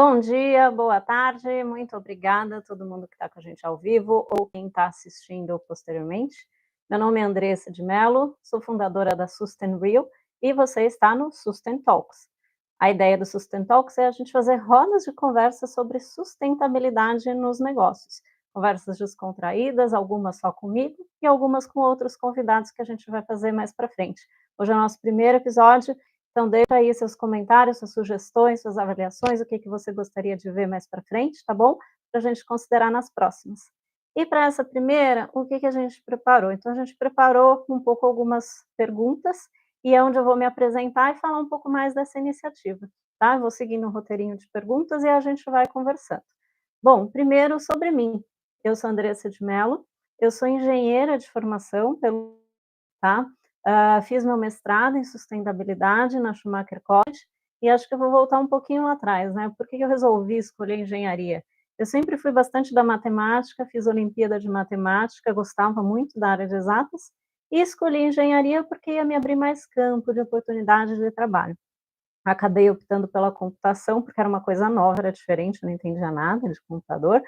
Bom dia, boa tarde, muito obrigada a todo mundo que está com a gente ao vivo ou quem está assistindo posteriormente. Meu nome é Andressa de Mello, sou fundadora da Sustain Real e você está no Sustain Talks. A ideia do Sustain Talks é a gente fazer rodas de conversa sobre sustentabilidade nos negócios. Conversas descontraídas, algumas só comigo e algumas com outros convidados que a gente vai fazer mais para frente. Hoje é o nosso primeiro episódio, então deixa aí seus comentários, suas sugestões, suas avaliações, o que você gostaria de ver mais para frente, tá bom? Para a gente considerar nas próximas. E para essa primeira, o que a gente preparou? Então a gente preparou um pouco algumas perguntas e é onde eu vou me apresentar e falar um pouco mais dessa iniciativa, tá? Eu vou seguindo um roteirinho de perguntas e a gente vai conversando. Bom, primeiro sobre mim. Eu sou Andressa de Mello, eu sou engenheira de formação tá? Fiz meu mestrado em sustentabilidade na Schumacher College e acho que eu vou voltar um pouquinho lá atrás, né? Por que eu resolvi escolher engenharia? Eu sempre fui bastante da matemática, fiz Olimpíada de Matemática, gostava muito da área de exatas e escolhi engenharia porque ia me abrir mais campo de oportunidade de trabalho. Acabei optando pela computação, porque era uma coisa nova, era diferente, eu não entendia nada de computador,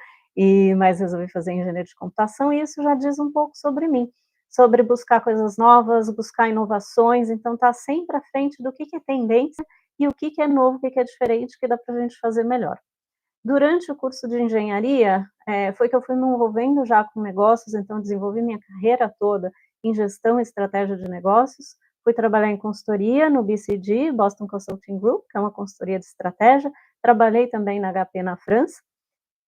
mas resolvi fazer engenharia de computação e isso já diz um pouco sobre mim, sobre buscar coisas novas, buscar inovações, então tá sempre à frente do que é tendência e o que é novo, o que é diferente, que dá para a gente fazer melhor. Durante o curso de engenharia, foi que eu fui me envolvendo já com negócios, então desenvolvi minha carreira toda em gestão e estratégia de negócios. Fui trabalhar em consultoria no BCG, Boston Consulting Group, que é uma consultoria de estratégia. Trabalhei também na HP na França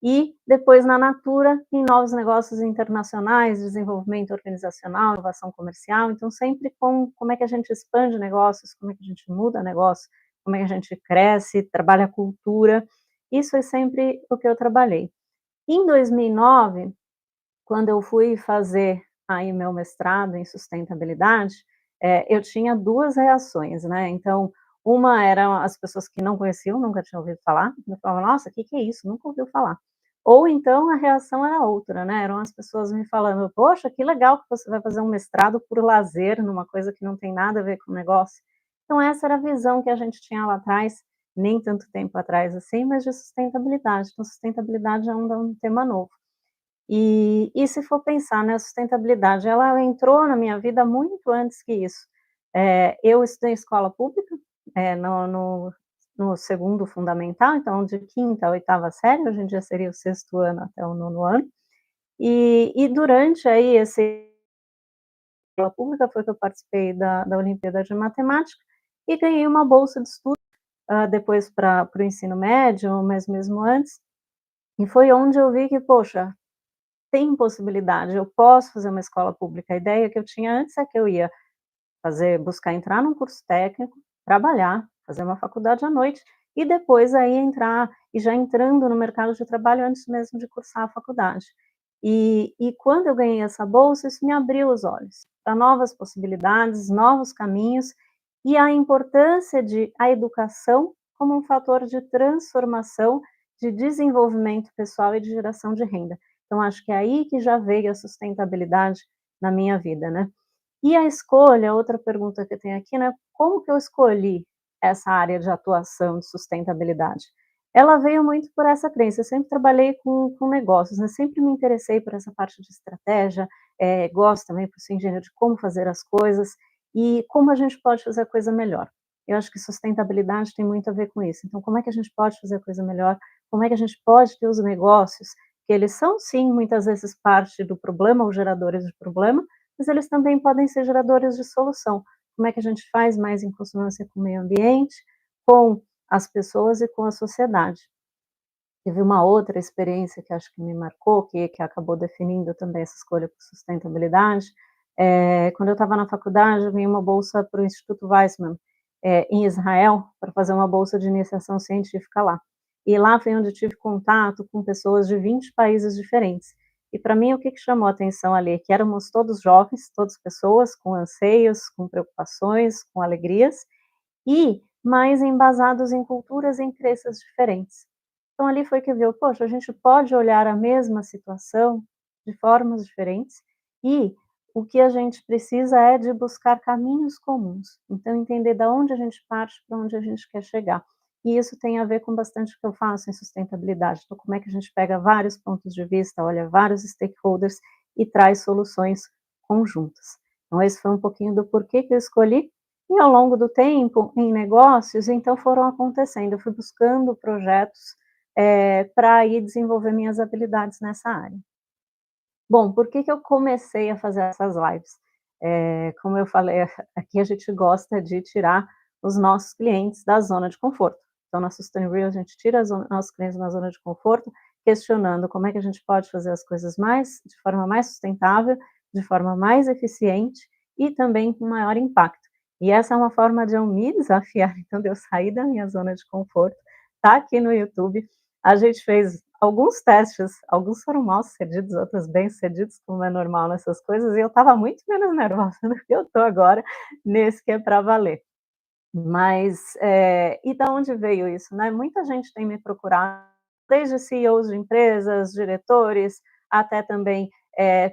e depois na Natura, em novos negócios internacionais, desenvolvimento organizacional, inovação comercial. Então, sempre com como é que a gente expande negócios, como é que a gente muda negócio, como é que a gente cresce, trabalha a cultura. Isso é sempre o que eu trabalhei. Em 2009, quando eu fui fazer aí meu mestrado em sustentabilidade, eu tinha 2 reações, né, então, uma eram as pessoas que não conheciam, nunca tinham ouvido falar, eu falava: "Nossa, o que é isso? Nunca ouviu falar". Ou então a reação era outra, né, eram as pessoas me falando: "Poxa, que legal que você vai fazer um mestrado por lazer, numa coisa que não tem nada a ver com o negócio". Então essa era a visão que a gente tinha lá atrás, nem tanto tempo atrás assim, mas de sustentabilidade. Então sustentabilidade ainda é um tema novo. E se for pensar, né, a sustentabilidade, ela entrou na minha vida muito antes que isso. Eu estudei em escola pública, no segundo fundamental, então de quinta a oitava série, hoje em dia seria o sexto ano até o nono ano, e durante aí esse escola pública foi que eu participei da Olimpíada de Matemática e ganhei uma bolsa de estudo, depois para o ensino médio, mas mesmo antes, e foi onde eu vi que, poxa, tem possibilidade, eu posso fazer uma escola pública. A ideia que eu tinha antes é que eu ia buscar entrar num curso técnico, trabalhar, fazer uma faculdade à noite e depois aí entrar e já entrando no mercado de trabalho antes mesmo de cursar a faculdade. E quando eu ganhei essa bolsa, isso me abriu os olhos para novas possibilidades, novos caminhos e a importância de a educação como um fator de transformação, de desenvolvimento pessoal e de geração de renda. Então acho que é aí que já veio a sustentabilidade na minha vida, né. E a escolha, outra pergunta que eu tenho aqui, né, como que eu escolhi essa área de atuação de sustentabilidade? Ela veio muito por essa crença, eu sempre trabalhei com negócios, né, sempre me interessei por essa parte de estratégia, gosto também por ser engenheiro de como fazer as coisas e como a gente pode fazer a coisa melhor. Eu acho que sustentabilidade tem muito a ver com isso, então como é que a gente pode fazer a coisa melhor, como é que a gente pode ter os negócios, que eles são sim muitas vezes parte do problema ou geradores de problema, mas eles também podem ser geradores de solução. Como é que a gente faz mais em consonância com o meio ambiente, com as pessoas e com a sociedade. Teve uma outra experiência que acho que me marcou, que acabou definindo também essa escolha por sustentabilidade, quando eu estava na faculdade, eu ganhei uma bolsa para o Instituto Weizmann, em Israel, para fazer uma bolsa de iniciação científica lá. E lá foi onde eu tive contato com pessoas de 20 países diferentes. E para mim, o que chamou a atenção ali? Que éramos todos jovens, todas pessoas com anseios, com preocupações, com alegrias, e mais embasados em culturas e em crenças diferentes. Então ali foi que viu, poxa, a gente pode olhar a mesma situação de formas diferentes e o que a gente precisa é de buscar caminhos comuns. Então entender da onde a gente parte para onde a gente quer chegar. e isso tem a ver com bastante o que eu faço em sustentabilidade. Então, como é que a gente pega vários pontos de vista, olha vários stakeholders e traz soluções conjuntas. Então, esse foi um pouquinho do porquê que eu escolhi, e ao longo do tempo, em negócios, então foram acontecendo. Eu fui buscando projetos para ir desenvolver minhas habilidades nessa área. Bom, por que que eu comecei a fazer essas lives? Como eu falei, aqui a gente gosta de tirar os nossos clientes da zona de conforto. Então, na Sustain Real, a gente tira nossos clientes da zona de conforto, questionando como é que a gente pode fazer as coisas de forma mais sustentável, de forma mais eficiente e também com maior impacto. E essa é uma forma de eu me desafiar, então, de eu sair da minha zona de conforto, tá aqui no YouTube. A gente fez alguns testes, alguns foram mal sucedidos, outros bem sucedidos, como é normal nessas coisas, e eu estava muito menos nervosa do que eu estou agora, nesse que é para valer. Mas, e da onde veio isso, né? Muita gente tem me procurado, desde CEOs de empresas, diretores, até também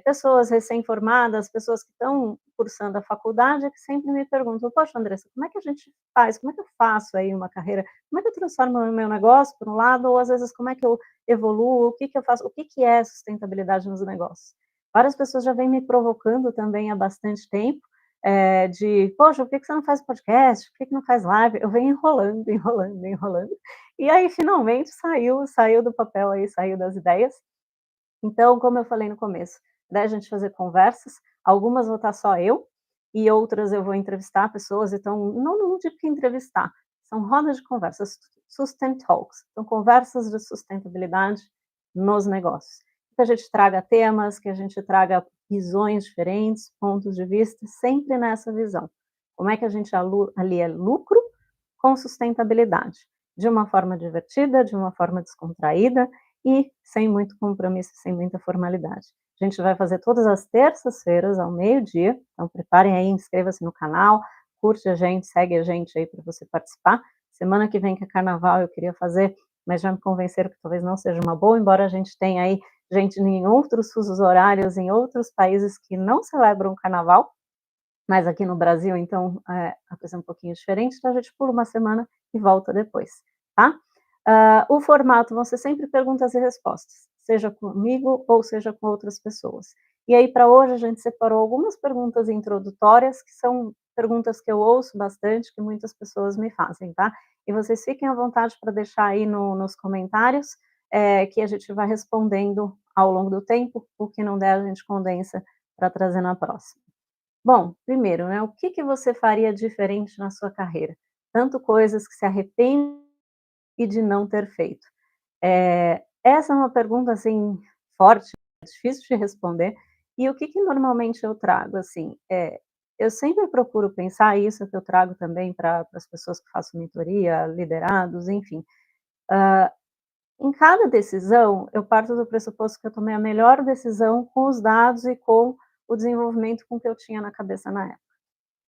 pessoas recém-formadas, pessoas que estão cursando a faculdade, que sempre me perguntam: poxa, Andressa, como é que a gente faz? Como é que eu faço aí uma carreira? Como é que eu transformo o meu negócio, por um lado, ou às vezes como é que eu evoluo? O que que eu faço? O que que é sustentabilidade nos negócios? Várias pessoas já vêm me provocando também há bastante tempo, poxa, por que que você não faz podcast? Por que que não faz live? Eu venho enrolando, enrolando, enrolando, e aí finalmente saiu do papel aí, saiu das ideias. Então, como eu falei no começo, da gente fazer conversas, algumas vou estar só eu, e outras eu vou entrevistar pessoas, então não digo que entrevistar, são rodas de conversas, sustain talks, são conversas de sustentabilidade nos negócios. Que a gente traga temas, que a gente traga visões diferentes, pontos de vista, sempre nessa visão. Como é que a gente alia lucro com sustentabilidade? De uma forma divertida, de uma forma descontraída, e sem muito compromisso, sem muita formalidade. A gente vai fazer todas as terças-feiras ao meio-dia, então preparem aí, inscreva-se no canal, curte a gente, segue a gente aí para você participar. Semana que vem, que é carnaval, eu queria fazer, mas já me convenceram que talvez não seja uma boa, embora a gente tenha aí gente em outros fusos horários, em outros países que não celebram o carnaval, mas aqui no Brasil, então, a coisa é um pouquinho diferente, então a gente pula uma semana e volta depois, tá? O formato vão ser sempre perguntas e respostas, seja comigo ou seja com outras pessoas. E aí, para hoje, a gente separou algumas perguntas introdutórias, que são perguntas que eu ouço bastante, que muitas pessoas me fazem, tá? E vocês fiquem à vontade para deixar aí nos comentários, que a gente vai respondendo ao longo do tempo, o que não der a gente condensa para trazer na próxima. Bom, primeiro, né, o que que você faria diferente na sua carreira? Tanto coisas que se arrepende e de não ter feito. Essa é uma pergunta, assim, forte, difícil de responder, e o que que normalmente eu trago, assim, eu sempre procuro pensar, isso que eu trago também para as pessoas que faço mentoria, liderados, enfim, em cada decisão, eu parto do pressuposto que eu tomei a melhor decisão com os dados e com o desenvolvimento com que eu tinha na cabeça na época.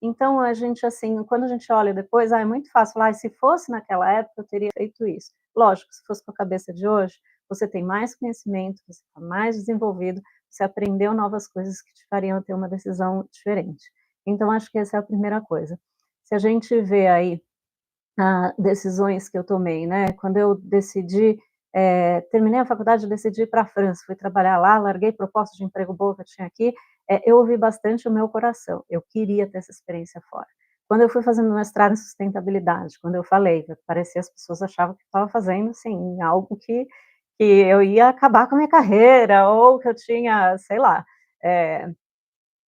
Então a gente, assim, quando a gente olha depois, é muito fácil falar: "Se fosse naquela época, eu teria feito isso". Lógico, se fosse com a cabeça de hoje, você tem mais conhecimento, você está mais desenvolvido, você aprendeu novas coisas que te fariam ter uma decisão diferente. Então acho que essa é a primeira coisa. Se a gente vê aí decisões que eu tomei, né, quando eu decidi, terminei a faculdade, eu decidi ir pra França, fui trabalhar lá, larguei proposta de emprego boa que eu tinha aqui, eu ouvi bastante o meu coração, eu queria ter essa experiência fora. Quando eu fui fazer meu mestrado em sustentabilidade, quando eu falei, parecia as pessoas achavam que eu estava fazendo, assim, algo que eu ia acabar com a minha carreira, ou que eu tinha, sei lá, eh,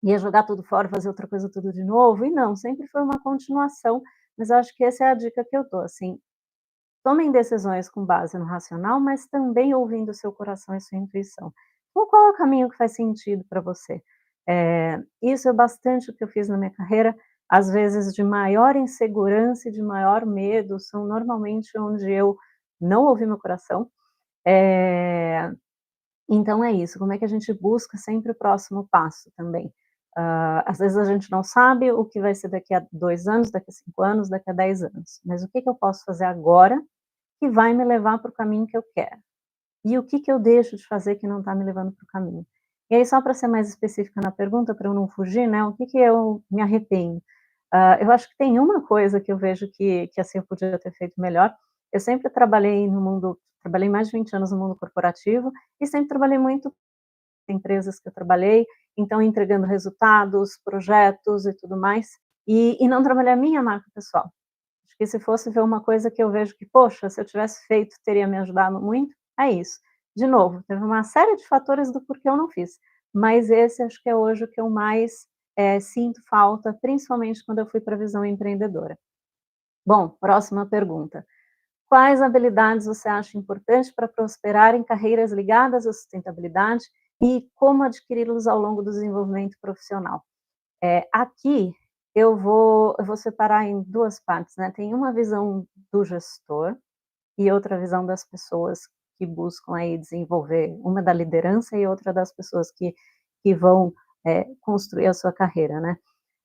ia jogar tudo fora, fazer outra coisa tudo de novo, e não, sempre foi uma continuação, mas eu acho que essa é a dica que eu dou, assim, tomem decisões com base no racional, mas também ouvindo o seu coração e sua intuição. Então, qual é o caminho que faz sentido para você? Isso é bastante o que eu fiz na minha carreira, às vezes de maior insegurança e de maior medo, são normalmente onde eu não ouvi meu coração. Eh, então é isso, como é que a gente busca sempre o próximo passo também. Às vezes a gente não sabe o que vai ser daqui a 2 anos, daqui a 5 anos, daqui a 10 anos, mas o que que eu posso fazer agora que vai me levar para o caminho que eu quero? E o que que eu deixo de fazer que não está me levando para o caminho? E aí, só para ser mais específica na pergunta, para eu não fugir, né, o que que eu me arrependo? Eu acho que tem uma coisa que eu vejo que assim, eu podia ter feito melhor, Eu sempre trabalhei mais de 20 anos no mundo corporativo e sempre trabalhei muito em empresas que eu trabalhei, então entregando resultados, projetos e tudo mais, e não trabalhei a minha marca pessoal. Acho que se fosse ver uma coisa que eu vejo que, poxa, se eu tivesse feito, teria me ajudado muito, é isso. De novo, teve uma série de fatores do porquê eu não fiz, mas esse acho que é hoje o que eu mais, sinto falta, principalmente quando eu fui para a visão empreendedora. Bom, próxima pergunta. Quais habilidades você acha importante para prosperar em carreiras ligadas à sustentabilidade e como adquiri-los ao longo do desenvolvimento profissional? Aqui eu vou separar em 2 partes, né, tem uma visão do gestor e outra visão das pessoas que buscam aí desenvolver, uma da liderança e outra das pessoas que vão, construir a sua carreira, né.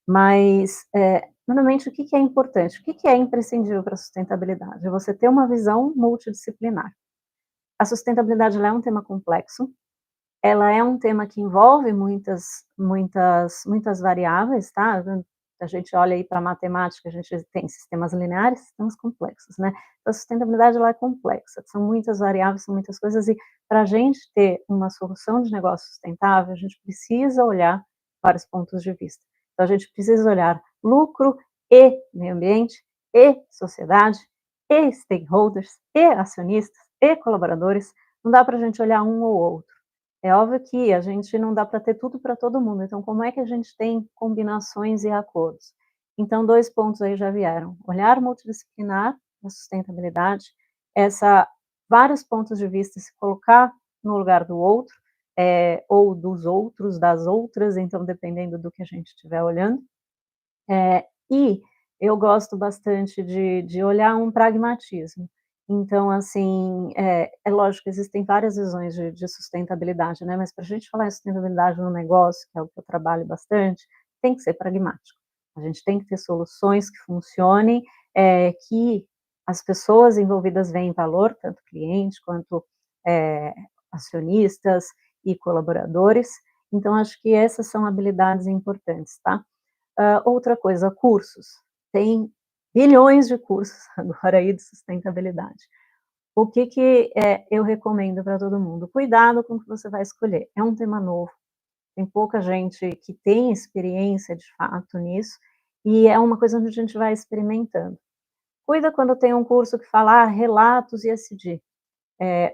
Mas, normalmente o que que é importante? O que que é imprescindível para a sustentabilidade? É você ter uma visão multidisciplinar. A sustentabilidade ela é um tema complexo, ela é um tema que envolve muitas variáveis, tá. A gente olha aí para a matemática, a gente tem sistemas lineares, sistemas complexos, né. Então a sustentabilidade ela é complexa, são muitas variáveis, são muitas coisas e para a gente ter uma solução de negócio sustentável, a gente precisa olhar vários pontos de vista. Então a gente precisa olhar lucro e meio ambiente, e sociedade, e stakeholders, e acionistas, e colaboradores, não dá para a gente olhar um ou outro. É óbvio que a gente não dá para ter tudo para todo mundo, então como é que a gente tem combinações e acordos? Então 2 pontos aí já vieram, olhar multidisciplinar na sustentabilidade, essa vários pontos de vista, se colocar no lugar do outro, ou dos outros, das outras, então dependendo do que a gente estiver olhando. E eu gosto bastante de olhar um pragmatismo. Então, assim, é lógico que existem várias visões de sustentabilidade, né, mas para a gente falar em sustentabilidade no negócio, que é o que eu trabalho bastante, tem que ser pragmático. A gente tem que ter soluções que funcionem, que as pessoas envolvidas veem valor, tanto cliente quanto, eh, acionistas e colaboradores. Então acho que essas são habilidades importantes, tá. Outra coisa, cursos. Tem bilhões de cursos agora aí de sustentabilidade. O que que, eu recomendo para todo mundo? Cuidado com o que você vai escolher. É um tema novo, tem pouca gente que tem experiência de fato nisso, e é uma coisa onde a gente vai experimentando. Cuida quando tem um curso que fala: relatos ESG.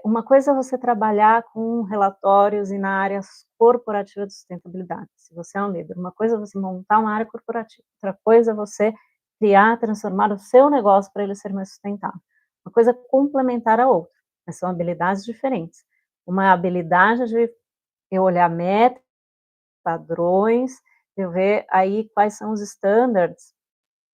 Uma coisa é você trabalhar com relatórios e na área corporativa de sustentabilidade, se você é um líder. Uma coisa é você montar uma área corporativa, outra coisa é você criar, transformar o seu negócio para ele ser mais sustentável. Uma coisa é complementar a outra, mas são habilidades diferentes. Uma habilidade de eu olhar metas, padrões, eu ver aí quais são os standards,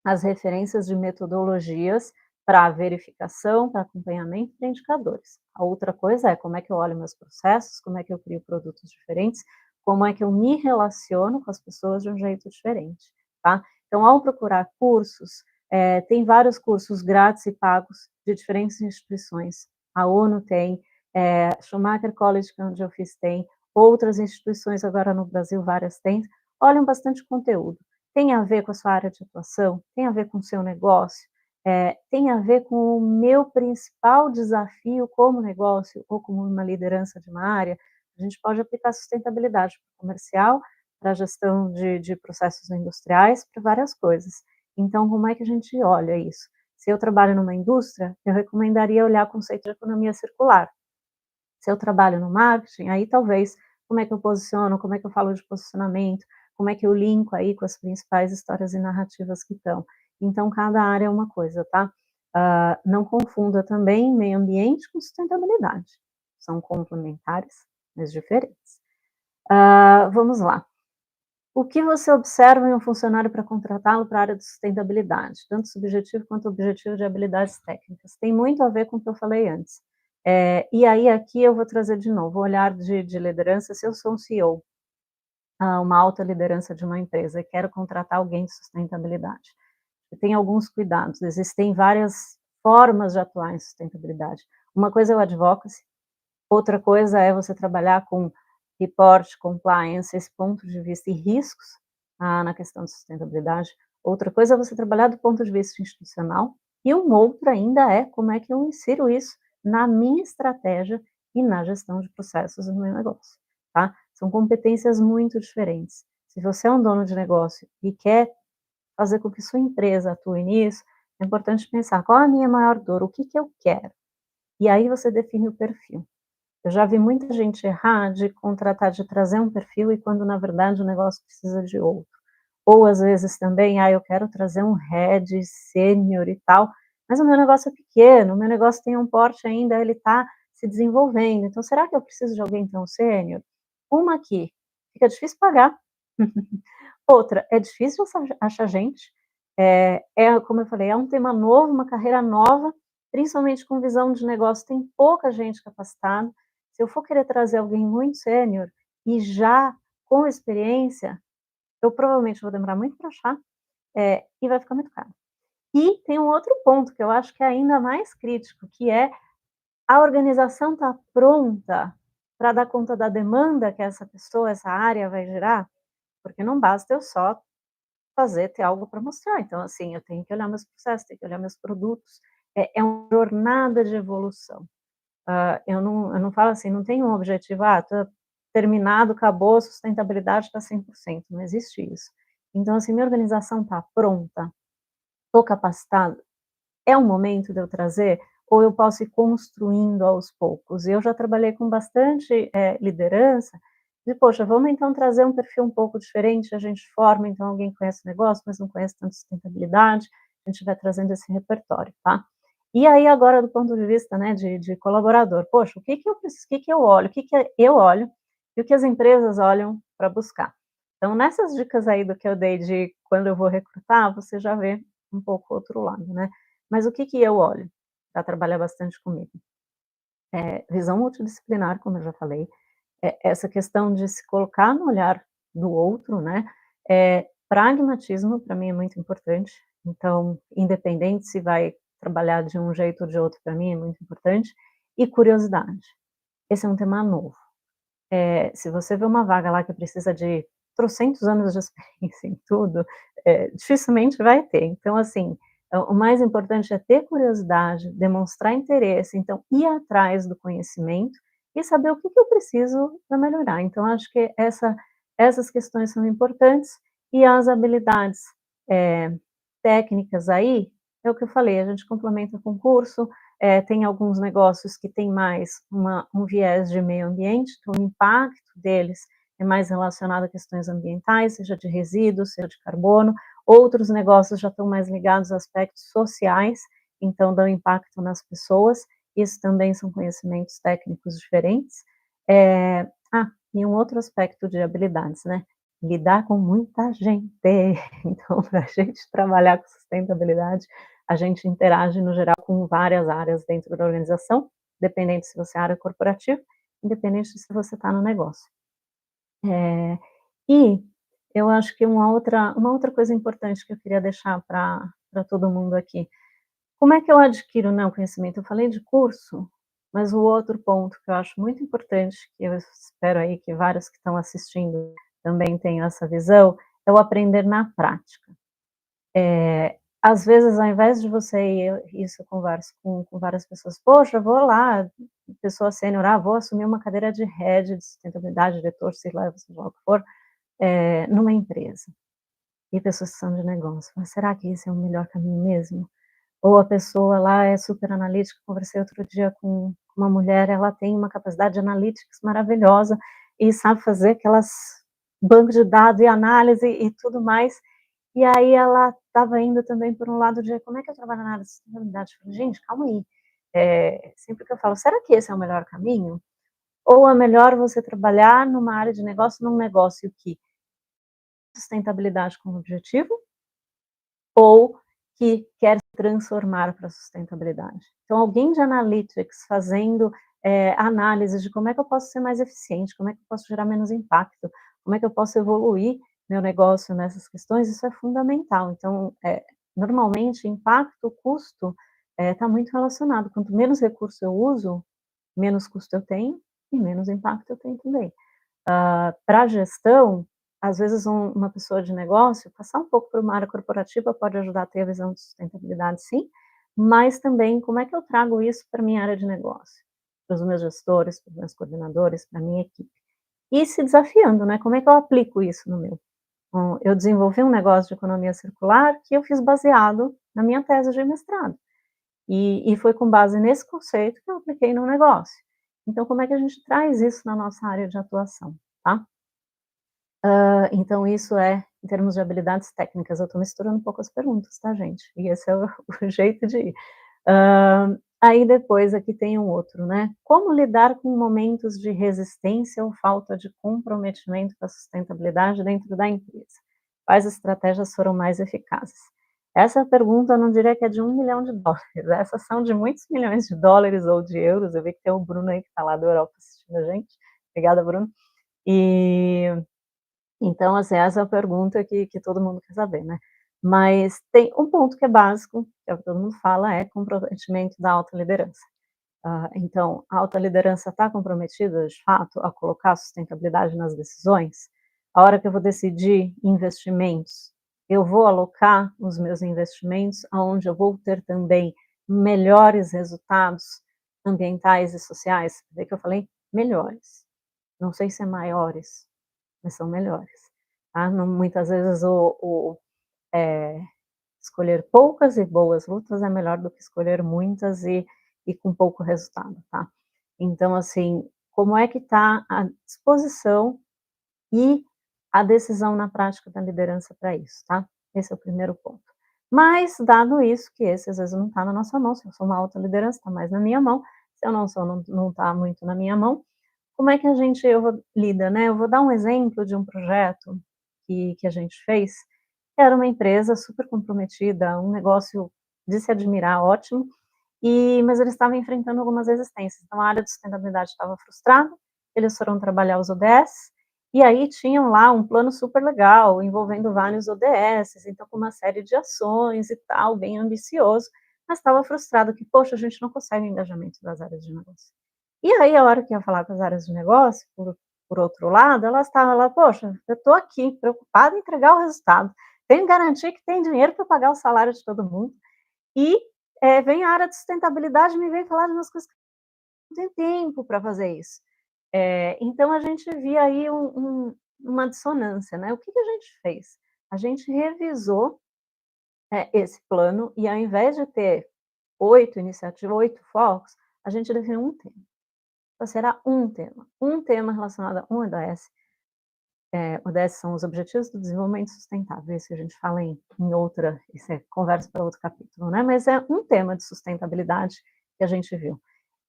as referências de metodologias para verificação, para acompanhamento de indicadores. A outra coisa é como é que eu olho meus processos, como é que eu crio produtos diferentes, como é que eu me relaciono com as pessoas de um jeito diferente, tá? Então, ao procurar cursos, tem vários cursos grátis e pagos de diferentes instituições. A ONU tem, Schumacher College, que é onde eu fiz, tem, outras instituições agora no Brasil, várias têm. Olham bastante conteúdo. Tem a ver com a sua área de atuação, tem a ver com o seu negócio, tem a ver com o meu principal desafio como negócio ou como uma liderança de uma área, a gente pode aplicar sustentabilidade para o comercial, para a gestão de processos industriais, para várias coisas. Então, como é que a gente olha isso? Se eu trabalho numa indústria, eu recomendaria olhar o conceito de economia circular. Se eu trabalho no marketing, aí talvez como é que eu posiciono, como é que eu falo de posicionamento, como é que eu linko aí com as principais histórias e narrativas que estão. Então, cada área é uma coisa, tá? Não confunda também meio ambiente com sustentabilidade. São complementares, mas diferentes. Vamos lá. O que você observa em um funcionário para contratá-lo para a área de sustentabilidade, tanto subjetivo quanto objetivo de habilidades técnicas? Tem muito a ver com o que eu falei antes. E aí aqui eu vou trazer de novo o olhar de liderança, se eu sou um CEO, uma alta liderança de uma empresa e quero contratar alguém de sustentabilidade. Tem alguns cuidados, existem várias formas de atuar em sustentabilidade. Uma coisa é o advocacy, outra coisa é você trabalhar com report, compliance, esse ponto de vista e riscos, na questão de sustentabilidade. Outra coisa é você trabalhar do ponto de vista institucional, E um outro ainda é como é que eu insiro isso na minha estratégia e na gestão de processos do meu negócio, tá? São competências muito diferentes. Se você é um dono de negócio e quer fazer com que sua empresa atue nisso, é importante pensar qual é a minha maior dor, o que que eu quero. E aí você define o perfil. Eu já vi muita gente errar de contratar, de trazer um perfil e quando na verdade o negócio precisa de outro. Ou às vezes também, eu quero trazer um head sênior e tal, mas o meu negócio é pequeno, o meu negócio tem um porte ainda, ele está se desenvolvendo, então será que eu preciso de alguém tão sênior? Uma aqui, fica difícil pagar. Outra, é difícil achar gente, como eu falei, é um tema novo, uma carreira nova, principalmente com visão de negócio, tem pouca gente capacitada. Se eu for querer trazer alguém muito sênior e já com experiência, eu provavelmente vou demorar muito para achar, e vai ficar muito caro. E tem um outro ponto que eu acho que é ainda mais crítico, que é a organização está pronta para dar conta da demanda que essa pessoa, essa área vai gerar? Porque não basta eu só ter algo para mostrar. Então, assim, eu tenho que olhar meus processos, tenho que olhar meus produtos. É uma jornada de evolução. Eu não falo assim, não tem um objetivo, tá terminado, acabou, a sustentabilidade está 100%, não existe isso. Então, assim, minha organização está pronta, estou capacitada, é o momento de eu trazer ou eu posso ir construindo aos poucos? Eu já trabalhei com bastante, liderança de: "Poxa, vamos então trazer um perfil um pouco diferente, a gente forma então alguém que conhece o negócio, mas não conhece tanto sustentabilidade, a gente vai trazendo esse repertório, tá?". E aí agora do ponto de vista, né, de colaborador, poxa, o que que eu preciso, o que que eu olho, o que que eu olho e o que as empresas olham para buscar. Então nessas dicas aí do que eu dei de quando eu vou recrutar, você já vê um pouco o outro lado, né. Mas o que que eu olho para trabalhar bastante comigo? Visão multidisciplinar, como eu já falei, essa questão de se colocar no olhar do outro, né, pragmatismo para mim é muito importante, então, independente se vai trabalhar de um jeito ou de outro, para mim é muito importante, e curiosidade. Esse é um tema novo. Se você vê uma vaga lá que precisa de trocentos anos de experiência em tudo, dificilmente vai ter. Então, assim, o mais importante é ter curiosidade, demonstrar interesse, então ir atrás do conhecimento e saber o que que eu preciso para melhorar. Então, acho que essas questões são importantes e as habilidades, eh, técnicas aí, é o que eu falei, a gente complementa com curso, tem alguns negócios que têm mais um viés de meio ambiente, então o impacto deles é mais relacionado a questões ambientais, seja de resíduos, seja de carbono. Outros negócios já estão mais ligados a aspectos sociais, então dão impacto nas pessoas. Isso também são conhecimentos técnicos diferentes. E um outro aspecto de habilidades, né? Lidar com muita gente. Então, para a gente trabalhar com sustentabilidade, a gente interage, no geral, com várias áreas dentro da organização, independente se você é área corporativa, independente se você está no negócio. E eu acho que uma outra coisa importante que eu queria deixar para todo mundo aqui, como é que eu adquiro, né, o conhecimento? Eu falei de curso, mas o outro ponto que eu acho muito importante, que eu espero aí que vários que estão assistindo também tenham essa visão, é o aprender na prática. Às vezes, ao invés de você ir, isso eu converso com várias pessoas: "Poxa, vou lá", pessoa sênior: vou assumir uma cadeira de head de sustentabilidade, diretor, sei lá, seja lá o que for, numa empresa. E pessoas que são de negócio: "Mas será que esse é o melhor caminho mesmo?". Ou a pessoa lá é super analítica, conversei outro dia com uma mulher, ela tem uma capacidade de analytics maravilhosa e sabe fazer aquelas banco de dados e análise e tudo mais, e aí ela estava indo também por um lado de: "Como é que eu trabalho na área de sustentabilidade?". Eu falei: "Gente, calma aí". Sempre que eu falo: "Será que esse é o melhor caminho? Ou é melhor você trabalhar numa área de negócio, num negócio que sustentabilidade como objetivo, ou que quer se transformar para a sustentabilidade?". Então alguém de analytics fazendo, análise de como é que eu posso ser mais eficiente, como é que eu posso gerar menos impacto, como é que eu posso evoluir meu negócio nessas questões, isso é fundamental. Então, normalmente impacto, custo, está muito relacionado, quanto menos recurso eu uso, menos custo eu tenho e menos impacto eu tenho também. Para a gestão, às vezes uma pessoa de negócio, passar um pouco por uma área corporativa pode ajudar a ter a visão de sustentabilidade sim, mas também como é que eu trago isso para minha área de negócio, para os meus gestores, para os meus coordenadores, para a minha equipe. E se desafiando, né, como é que eu aplico isso no meu? Eu desenvolvi um negócio de economia circular que eu fiz baseado na minha tese de mestrado. E foi com base nesse conceito que eu apliquei no negócio. Então, como é que a gente traz isso na nossa área de atuação, tá? Então isso é em termos de habilidades técnicas, eu estou misturando um pouco as perguntas, tá, gente? E esse é o o jeito de ir. Aí depois aqui tem um outro, né, como lidar com momentos de resistência ou falta de comprometimento com a sustentabilidade dentro da empresa? Quais estratégias foram mais eficazes? Essa pergunta eu não diria que é de US$ 1.000.000, essas são de muitos milhões de dólares ou de euros, eu vi que tem o Bruno aí que está lá da Europa assistindo a gente, obrigada Bruno. E então, assim, essa é a pergunta que todo mundo quer saber, né. Mas tem um ponto que é básico, que é o que todo mundo fala, é comprometimento da alta liderança. Então, a alta liderança está comprometida, de fato, a colocar a sustentabilidade nas decisões? A hora que eu vou decidir investimentos, eu vou alocar os meus investimentos aonde eu vou ter também melhores resultados ambientais e sociais? Vê que eu falei melhores, não sei se é maiores, mas são melhores, tá. Não, muitas vezes eh, escolher poucas e boas lutas é melhor do que escolher muitas e com pouco resultado, tá. Então, assim, como é que está a disposição e a decisão na prática da liderança para isso, tá. Esse é o primeiro ponto. Mas, dado isso, que esse às vezes não está na nossa mão, se eu sou uma alta liderança, está mais na minha mão, se eu não sou, não está muito na minha mão, como é que lida, né? Eu vou dar um exemplo de um projeto que a gente fez, que era uma empresa super comprometida, um negócio de se admirar, ótimo, mas eles estavam enfrentando algumas resistências. Então a área de sustentabilidade estava frustrada, eles foram trabalhar os ODS, e aí tinham lá um plano super legal, envolvendo vários ODS, então com uma série de ações e tal, bem ambicioso, mas estava frustrado que, poxa, a gente não consegue o engajamento das áreas de negócio. E aí, a hora que ia falar com as áreas de negócio, por outro lado, elas estavam lá: "Poxa, eu estou aqui preocupada em entregar o resultado, tenho que garantir que tem dinheiro para pagar o salário de todo mundo, e, vem a área de sustentabilidade e me vem falar de umas coisas que não tem tempo para fazer isso". Então a gente via aí uma dissonância, né. O que que a gente fez? A gente revisou, esse plano e ao invés de ter 8 iniciativas, 8 focos, a gente definiu um tema. Então será um tema relacionado a um ODS. ODS são os Objetivos do Desenvolvimento Sustentável, esse a gente fala em outra, isso é conversa para outro capítulo, né, mas é um tema de sustentabilidade que a gente viu.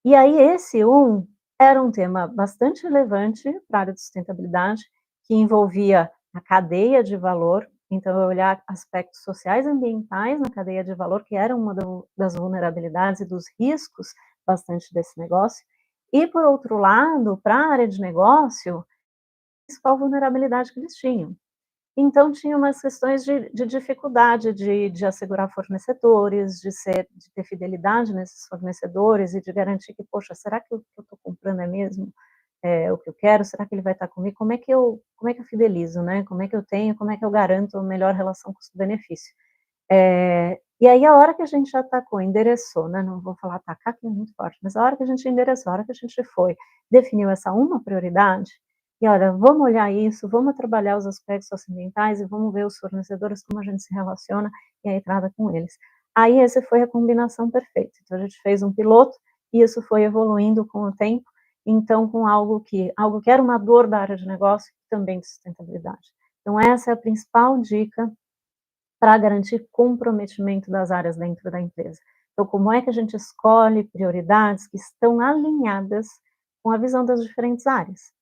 E aí esse era um tema bastante relevante para a área de sustentabilidade, que envolvia a cadeia de valor, então olhar aspectos sociais e ambientais na cadeia de valor, que era uma das vulnerabilidades e dos riscos bastante desse negócio, e por outro lado, para a área de negócio, qual vulnerabilidade que eles tinham. Então tinha umas questões de dificuldade de assegurar fornecedores, de ter fidelidade nesses fornecedores e de garantir que, poxa, será que o que eu estou comprando é mesmo, o que eu quero? Será que ele vai estar comigo? Como é que eu fidelizo, né? Como é que eu garanto a melhor relação custo-benefício? E aí a hora que a gente atacou, endereçou, né, não vou falar atacar que é muito forte, mas a hora que a gente endereçou, a hora que a gente foi, definiu essa uma prioridade, e olha, vamos olhar isso, vamos trabalhar os aspectos socioambientais e vamos ver os fornecedores, como a gente se relaciona e a entrada com eles. Aí essa foi a combinação perfeita. Então a gente fez um piloto e isso foi evoluindo com o tempo, então com algo que era uma dor da área de negócio, também de sustentabilidade. Então essa é a principal dica para garantir comprometimento das áreas dentro da empresa. Então, como é que a gente escolhe prioridades que estão alinhadas com a visão das diferentes áreas?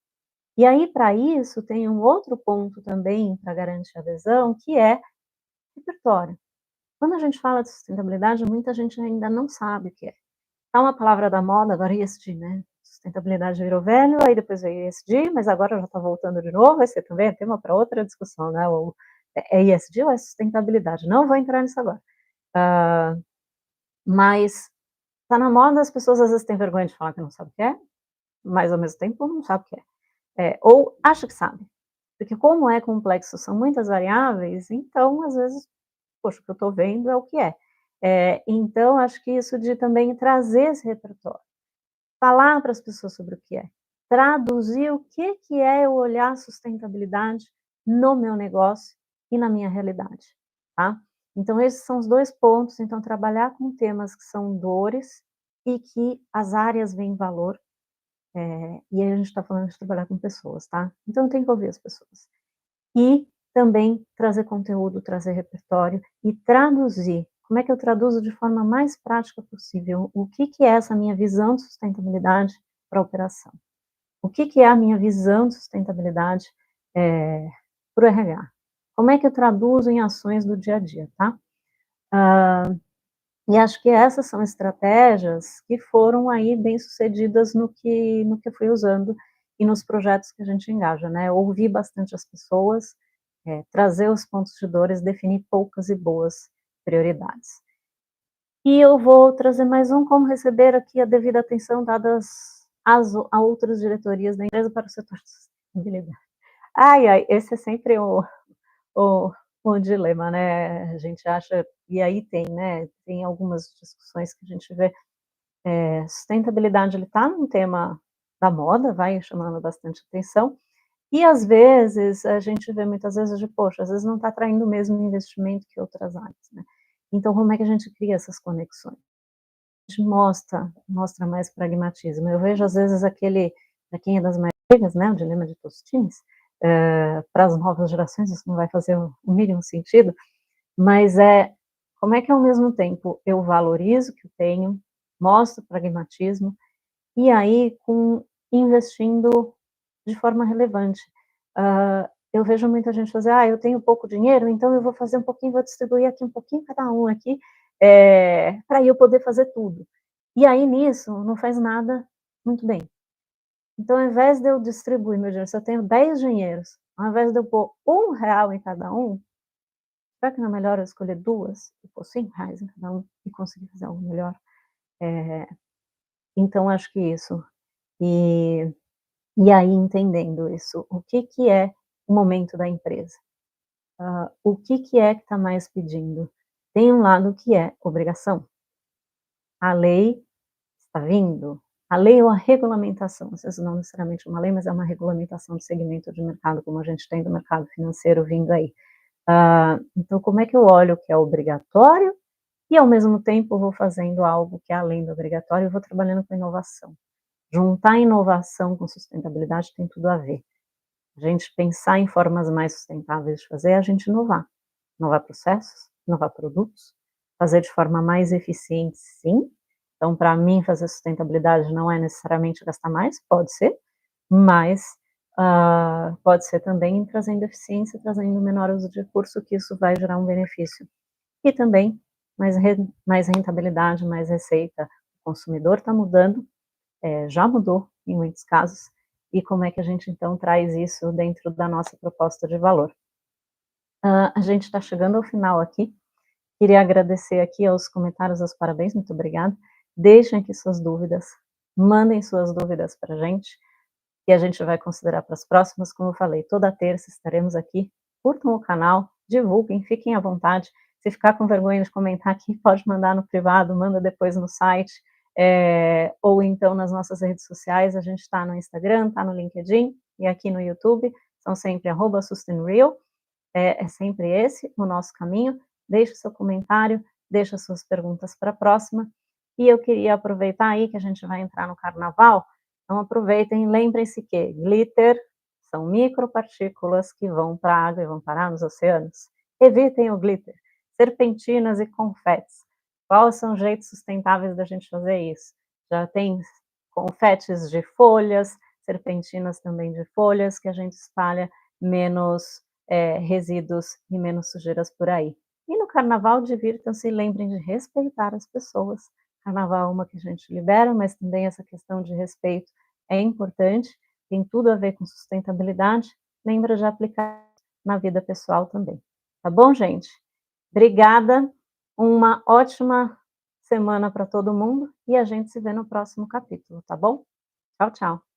E aí, para isso, tem um outro ponto também para garantir a adesão, que é repertório. Quando a gente fala de sustentabilidade, muita gente ainda não sabe o que é. É uma palavra da moda, agora ESG, né? Sustentabilidade virou velho, aí depois veio ESG, mas agora já está voltando de novo, esse também é tema para outra discussão, né? É ESG ou é sustentabilidade? Não vou entrar nisso agora. Ah, mas está na moda, as pessoas às vezes têm vergonha de falar que não sabe o que é, mas ao mesmo tempo não sabe o que é. Ou acha que sabe. Porque como é complexo, são muitas variáveis, então às vezes, poxa, o que eu estou vendo é o que é. Então acho que isso de também trazer esse repertório, falar para as pessoas sobre o que é, traduzir o que é eu olhar a sustentabilidade no meu negócio e na minha realidade, tá. Então esses são os 2 pontos, então trabalhar com temas que são dores e que as áreas veem valor, e aí a gente está falando de trabalhar com pessoas, tá. Então tem que ouvir as pessoas. E também trazer conteúdo, trazer repertório e traduzir. Como é que eu traduzo de forma mais prática possível o que é essa minha visão de sustentabilidade para a operação? O que é a minha visão de sustentabilidade, para o RH? Como é que eu traduzo em ações do dia a dia, tá? E acho que essas são estratégias que foram aí bem-sucedidas no que eu fui usando e nos projetos que a gente engaja, né, ouvir bastante as pessoas, trazer os pontos de dores, definir poucas e boas prioridades. E eu vou trazer mais um, como receber aqui a devida atenção dadas a outras diretorias da empresa para o setor de sustentabilidade. Ai, ai, esse é sempre o o dilema, né, a gente acha e aí tem, né, tem algumas discussões que a gente vê, sustentabilidade ele está num tema da moda, vai chamando bastante atenção, e às vezes a gente vê muitas vezes de, poxa, às vezes não está atraindo o mesmo investimento que outras áreas, né. Então como é que a gente cria essas conexões? A gente mostra mais pragmatismo. Eu vejo às vezes aquele, para quem é das mais antigas, né, o dilema de Tostines, para as novas gerações isso não vai fazer o mínimo sentido, mas como é que ao mesmo tempo eu valorizo o que eu tenho, mostro pragmatismo, e aí investindo de forma relevante. Eu vejo muita gente fazer: "Ah, eu tenho pouco dinheiro, então eu vou fazer um pouquinho, vou distribuir aqui um pouquinho cada um aqui, para eu poder fazer tudo". E aí nisso não faz nada muito bem. Então ao invés de eu distribuir meu dinheiro, se eu tenho 10 dinheiros, ao invés de eu pôr R$ 1 em cada um, será que não é melhor eu escolher 2 e pôr R$ 5 em cada um e conseguir fazer algo melhor? Eh, então acho que isso. E e aí entendendo isso, o que é o momento da empresa? O que é que está mais pedindo? Tem um lado que é obrigação. A lei está vindo, a lei ou a regulamentação, às vezes não necessariamente uma lei, mas é uma regulamentação de segmento de mercado, como a gente tem do mercado financeiro vindo aí. Então como é que eu olho o que é obrigatório e ao mesmo tempo vou fazendo algo que é além do obrigatório e vou trabalhando com inovação. Juntar inovação com sustentabilidade tem tudo a ver. A gente pensar em formas mais sustentáveis de fazer é a gente inovar. Inovar processos, inovar produtos, fazer de forma mais eficiente, sim. Então, para mim, fazer sustentabilidade não é necessariamente gastar mais, pode ser, mas pode ser também trazendo eficiência, trazendo menor uso de recurso, que isso vai gerar um benefício. E também mais rentabilidade, mais receita. O consumidor está mudando, já mudou em muitos casos, e como é que a gente então traz isso dentro da nossa proposta de valor. A gente está chegando ao final aqui, queria agradecer aqui aos comentários, aos parabéns, muito obrigada, deixem aqui suas dúvidas, mandem suas dúvidas para a gente, e a gente vai considerar para as próximas, como eu falei, toda terça estaremos aqui, curtam o canal, divulguem, fiquem à vontade, se ficar com vergonha de comentar aqui, pode mandar no privado, manda depois no site, ou então nas nossas redes sociais, a gente está no Instagram, está no LinkedIn e aqui no YouTube, são sempre @sustainreal, é sempre esse o nosso caminho, deixe seu comentário, deixa suas perguntas para a próxima, e eu queria aproveitar aí que a gente vai entrar no carnaval, então aproveitem, lembrem-se que glitter são micropartículas que vão para a água e vão parar nos oceanos, evitem o glitter, serpentinas e confetes. Quais são os jeitos sustentáveis da gente fazer isso? Já tem confetes de folhas, serpentinas também de folhas, que a gente espalha menos resíduos e menos sujeiras por aí. E no carnaval, divirtam-se e lembrem de respeitar as pessoas. Carnaval é uma que a gente libera, mas também essa questão de respeito é importante, tem tudo a ver com sustentabilidade. Lembra de aplicar na vida pessoal também. Tá bom, gente? Obrigada, uma ótima semana para todo mundo e a gente se vê no próximo capítulo, tá bom? Tchau, tchau.